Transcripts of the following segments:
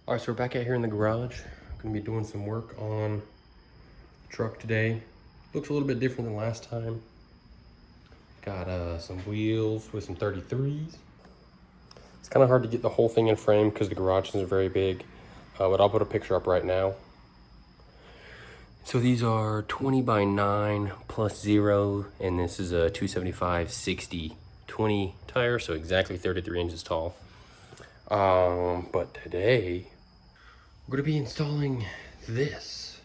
All right, so we're back out here in the garage. Gonna be doing some work on the truck today. Looks a little bit different than last time. Got some wheels with some 33s. It's kind of hard to get the whole thing in frame because the garage isn't very big, but I'll put a picture up right now. So these are 20 by 9 plus 0, and this is a 275/60/20 tire, so exactly 33 inches tall. But today we're gonna be installing this.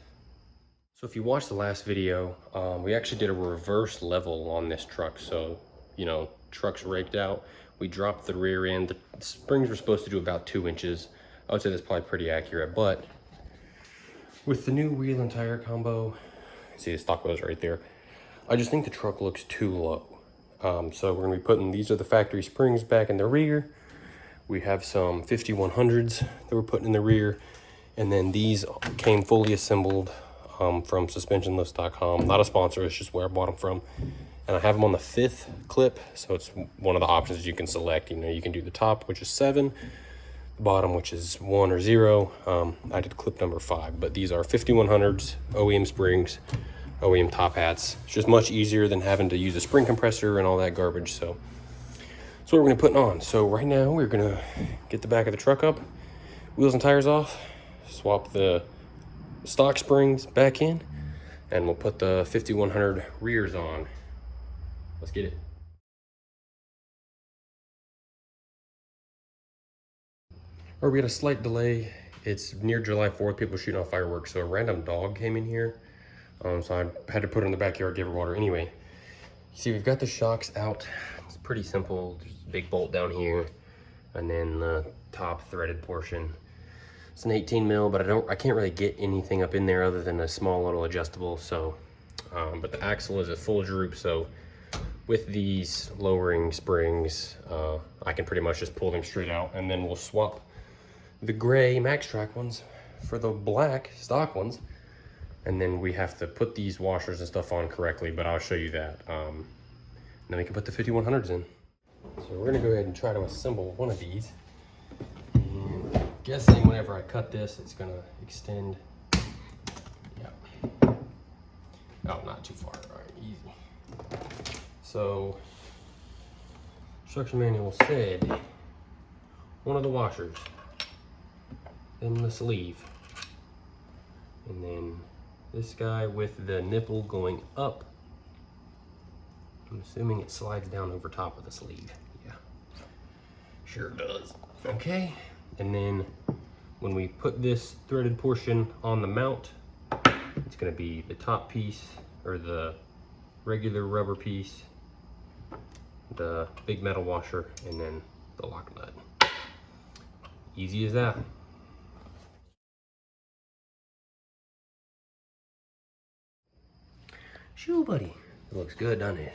So if you watched the last video, we actually did a reverse level on this truck. So, you know, truck's raked out. We dropped the rear end. The springs were supposed to do about 2 inches. I would say that's probably pretty accurate, but with the new wheel and tire combo, see the stock wheels right there, I just think the truck looks too low. So we're gonna be putting, these are the factory springs back in the rear. We have some 5100s that we're putting in the rear. And then these came fully assembled from suspensionlifts.com. Not a sponsor, it's just where I bought them from. And I have them on the 5th clip, so it's one of the options you can select. You know, you can do the top, which is 7, the bottom, which is 1 or 0. I did clip number 5, but these are 5100s, OEM springs, OEM top hats. It's just much easier than having to use a spring compressor and all that garbage. So that's what we're gonna put on. So right now we're gonna get the back of the truck up, wheels and tires off, swap the stock springs back in, and we'll put the 5100 rears on. Let's get it. Or we had a slight delay. It's near July 4th, people are shooting off fireworks, so a random dog came in here. So I had to put it in the backyard, give her water. Anyway, see, we've got the shocks out. It's pretty simple. There's a big bolt down here, and then the top threaded portion. It's an 18 mil, but I can't really get anything up in there other than a small little adjustable. So, but the axle is a full droop. So with these lowering springs, I can pretty much just pull them straight out, and then we'll swap the gray Max Track ones for the black stock ones. And then we have to put these washers and stuff on correctly, but I'll show you that. And then we can put the 5100s in. So we're gonna go ahead and try to assemble one of these. Guessing whenever I cut this, it's gonna extend. Yeah. Oh, not too far. All right, easy. So, instruction manual said one of the washers, then the sleeve, and then this guy with the nipple going up. I'm assuming it slides down over top of the sleeve. Yeah, sure does. Okay. And then when we put this threaded portion on the mount, it's gonna be the top piece, or the regular rubber piece, the big metal washer, and then the lock nut. Easy as that. Shoo, buddy. It looks good, doesn't it?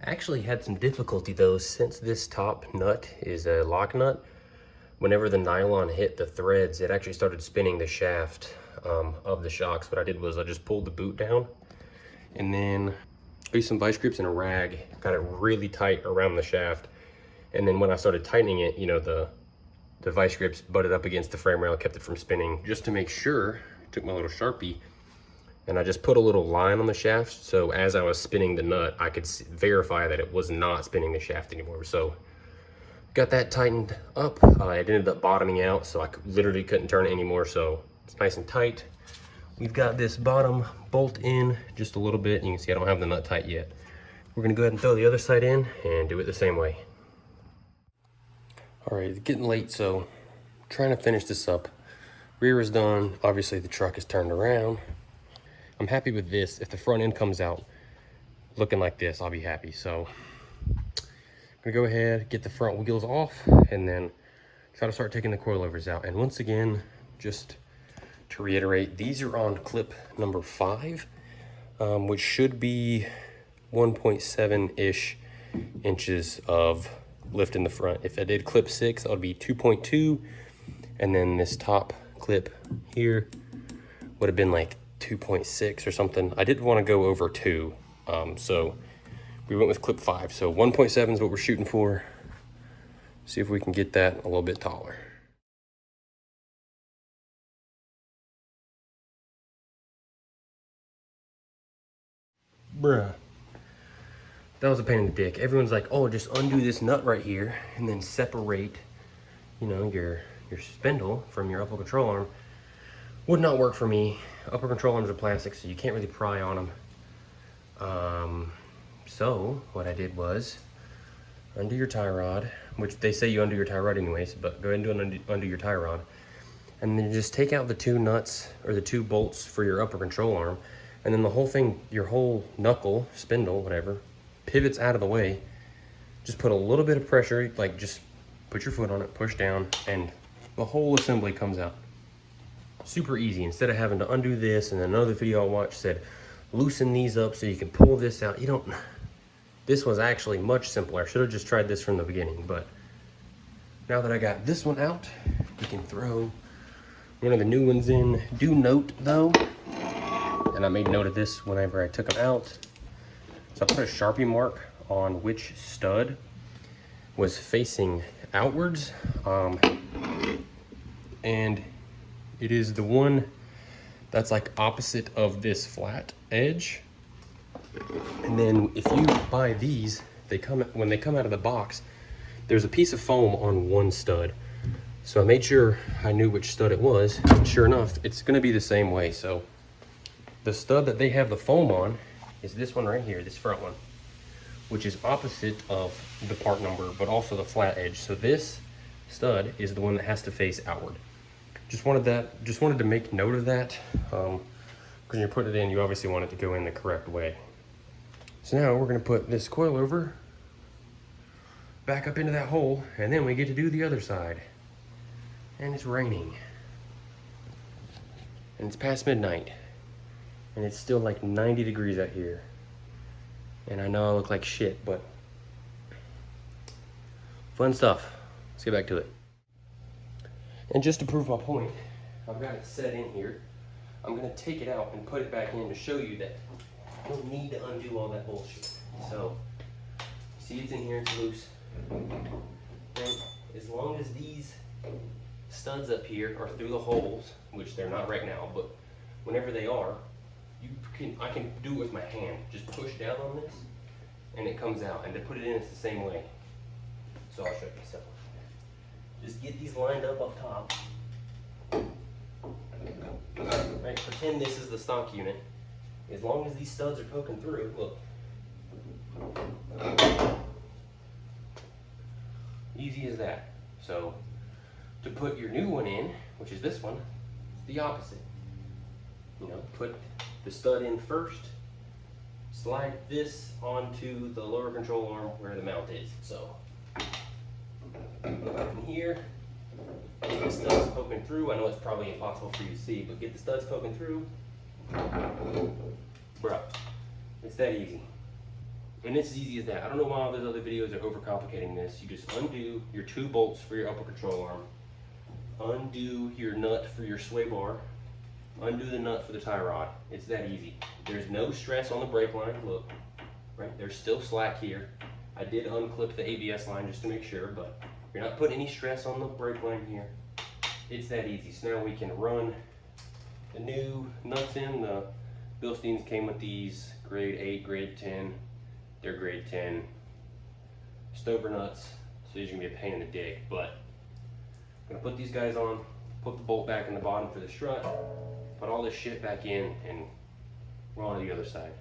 I actually had some difficulty though, since this top nut is a lock nut. Whenever the nylon hit the threads, it actually started spinning the shaft of the shocks. What I did was I just pulled the boot down, and then I used some vice grips and a rag, got it really tight around the shaft. And then when I started tightening it, you know, the vice grips butted up against the frame rail, kept it from spinning. Just to make sure, I took my little Sharpie and I just put a little line on the shaft. So as I was spinning the nut, I could verify that it was not spinning the shaft anymore. So got that tightened up. It ended up bottoming out, so I literally couldn't turn it anymore. So it's nice and tight. We've got this bottom bolt in just a little bit. You can see I don't have the nut tight yet. We're gonna go ahead and throw the other side in and do it the same way. All right, it's getting late, so I'm trying to finish this up. Rear is done. Obviously the truck is turned around. I'm happy with this. If the front end comes out looking like this, I'll be happy. So I'm gonna go ahead, get the front wheels off, and then try to start taking the coilovers out. And once again, just to reiterate, these are on clip number 5, which should be 1.7-ish inches of lift in the front. If I did clip 6, that would be 2.2, and then this top clip here would have been like 2.6 or something. I didn't want to go over 2, so we went with clip 5. So 1.7 is what we're shooting for. See if we can get that a little bit taller. Bruh. That was a pain in the dick. Everyone's like, oh, just undo this nut right here and then separate, you know, your spindle from your upper control arm. Would not work for me. Upper control arms are plastic, so you can't really pry on them. So what I did was undo your tie rod, which they say you undo your tie rod anyways, but go ahead and undo your tie rod. And then just take out the 2 nuts or the 2 bolts for your upper control arm. And then the whole thing, your whole knuckle, spindle, whatever, pivots out of the way. Just put a little bit of pressure, like just put your foot on it, push down, and the whole assembly comes out. Super easy. Instead of having to undo this, and another video I watched said, loosen these up so you can pull this out. You don't, this was actually much simpler. I should have just tried this from the beginning, but now that I got this one out, we can throw one of the new ones in. Do note though, and I made note of this whenever I took them out. So I put a Sharpie mark on which stud was facing outwards. And it is the one that's like opposite of this flat edge. And then if you buy these, when they come out of the box, there's a piece of foam on one stud. So I made sure I knew which stud it was. And sure enough, it's gonna be the same way. So the stud that they have the foam on is this one right here, this front one, which is opposite of the part number, but also the flat edge. So this stud is the one that has to face outward. Just wanted to make note of that, because when you put it in, you obviously want it to go in the correct way. So now we're gonna put this coil over, back up into that hole, and then we get to do the other side. And it's raining. And it's past midnight. And it's still like 90 degrees out here. And I know I look like shit, but fun stuff. Let's get back to it. And just to prove my point, I've got it set in here. I'm gonna take it out and put it back in to show you that you don't need to undo all that bullshit. So, see it's in here, it's loose. And as long as these studs up here are through the holes, which they're not right now, but whenever they are, I can do it with my hand. Just push down on this and it comes out. And to put it in, it's the same way. So I'll show you. So just get these lined up top. Right, pretend this is the stock unit. As long as these studs are poking through, look. Easy as that. So to put your new one in, which is this one, it's the opposite. You know, put the stud in first, slide this onto the lower control arm where the mount is. So up in here, get the studs poking through. I know it's probably impossible for you to see, but get the studs poking through. Bro, it's that easy. And it's as easy as that. I don't know why all those other videos are overcomplicating this. You just undo your 2 bolts for your upper control arm, undo your nut for your sway bar, undo the nut for the tie rod. It's that easy. There's no stress on the brake line. Look, right? There's still slack here. I did unclip the ABS line just to make sure, but you're not putting any stress on the brake line here. It's that easy. So now we can run the new nuts in. The Bilsteins came with these grade 8, grade 10. They're grade 10 Stover nuts. So these are gonna be a pain in the dick, but I'm gonna put these guys on, put the bolt back in the bottom for the strut, put all this shit back in, and we're on to the other side.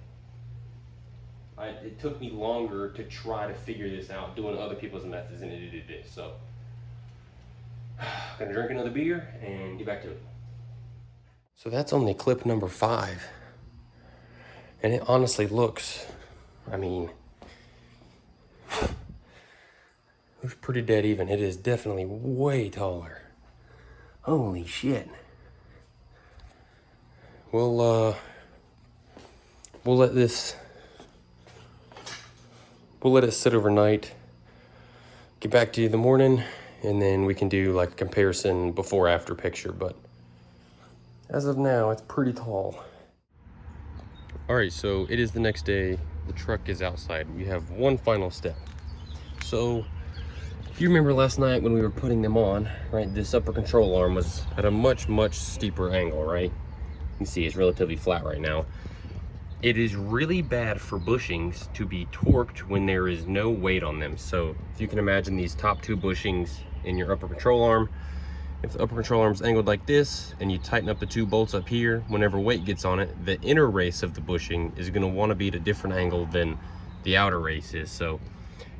It took me longer to try to figure this out, doing other people's methods, than it did this. So, gonna drink another beer and get back to it. So that's only clip number 5. And it honestly looks, I mean, it looks pretty dead even. It is definitely way taller. Holy shit. We'll let it sit overnight, get back to you in the morning, and then we can do like a comparison before after picture. But as of now, it's pretty tall. All right, so it is the next day. The truck is outside. We have one final step. So if you remember last night when we were putting them on, right, this upper control arm was at a much steeper angle, right? You can see it's relatively flat right now. It is really bad for bushings to be torqued when there is no weight on them. So if you can imagine these top two bushings in your upper control arm, if the upper control arm is angled like this and you tighten up the two bolts up here, whenever weight gets on it, the inner race of the bushing is going to want to be at a different angle than the outer race is. So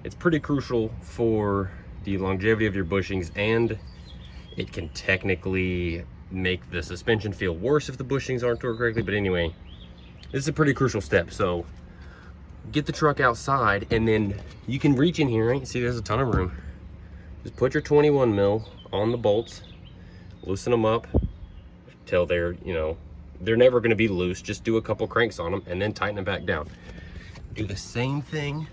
it's pretty crucial for the longevity of your bushings, and it can technically make the suspension feel worse if the bushings aren't torqued correctly. But anyway, this is a pretty crucial step. So get the truck outside, and then you can reach in here, right? See, there's a ton of room. Just put your 21 mil on the bolts, loosen them up till they're, you know, they're never going to be loose. Just do a couple cranks on them and then tighten them back down. Do the same thing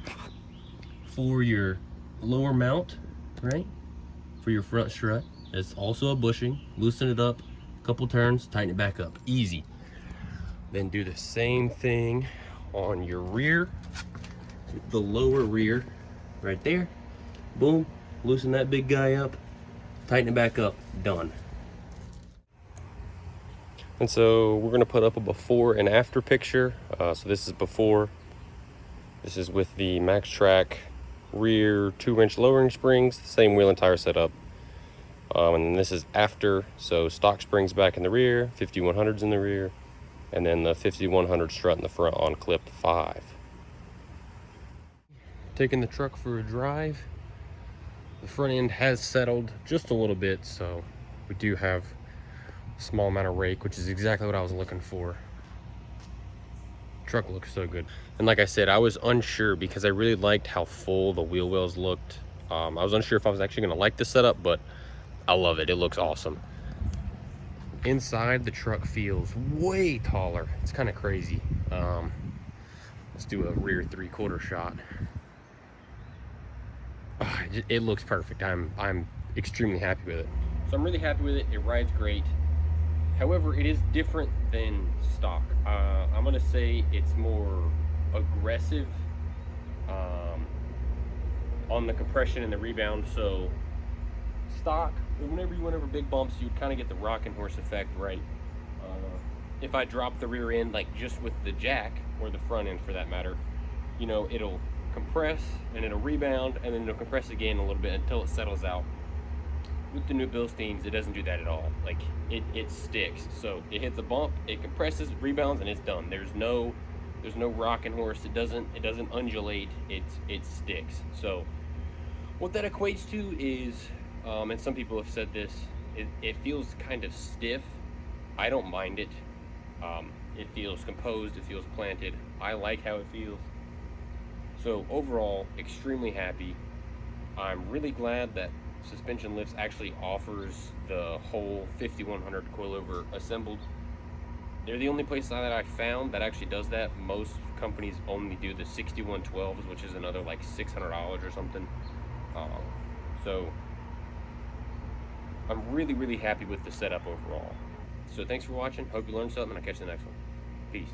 for your lower mount, right? For your front strut. It's also a bushing. Loosen it up, a couple turns, tighten it back up. Easy. Then do the same thing on your rear, the lower rear, right there. Boom. Loosen that big guy up, tighten it back up, done. And so we're gonna put up a before and after picture. So this is before. This is with the Max Track rear 2-inch lowering springs, same wheel and tire setup. And this is after, so stock springs back in the rear, 5100s in the rear, and then the 5100 strut in the front on clip 5. Taking the truck for a drive. The front end has settled just a little bit, so we do have a small amount of rake, which is exactly what I was looking for. Truck looks so good. And like I said, I was unsure because I really liked how full the wheel wells looked. I was unsure if I was actually gonna like this setup, but I love it. It looks awesome. Inside, the truck feels way taller. It's kind of crazy. Let's do a rear 3/4 shot. It looks perfect. I'm extremely happy with it. So I'm really happy with it. It rides great. However, it is different than stock. I'm gonna say it's more aggressive on the compression and the rebound. So stock, whenever you went over big bumps, you kind of get the rocking horse effect, right? If I drop the rear end, like just with the jack, or the front end for that matter, you know, it'll compress and it'll rebound and then it'll compress again a little bit until it settles out. With the new Bilsteins, it doesn't do that at all. Like it sticks. So it hits a bump, it compresses, rebounds, and it's done. There's no rocking horse. It doesn't undulate. It sticks. So what that equates to is, and some people have said this, it feels kind of stiff. I don't mind it. It feels composed. It feels planted. I like how it feels. So overall, extremely happy. I'm really glad that Suspension Lifts actually offers the whole 5100 coilover assembled. They're the only place that I found that actually does that. Most companies only do the 6112s, which is another like $600 or something. So I'm really happy with the setup overall. So thanks for watching. Hope you learned something, and I'll catch you in the next one. Peace.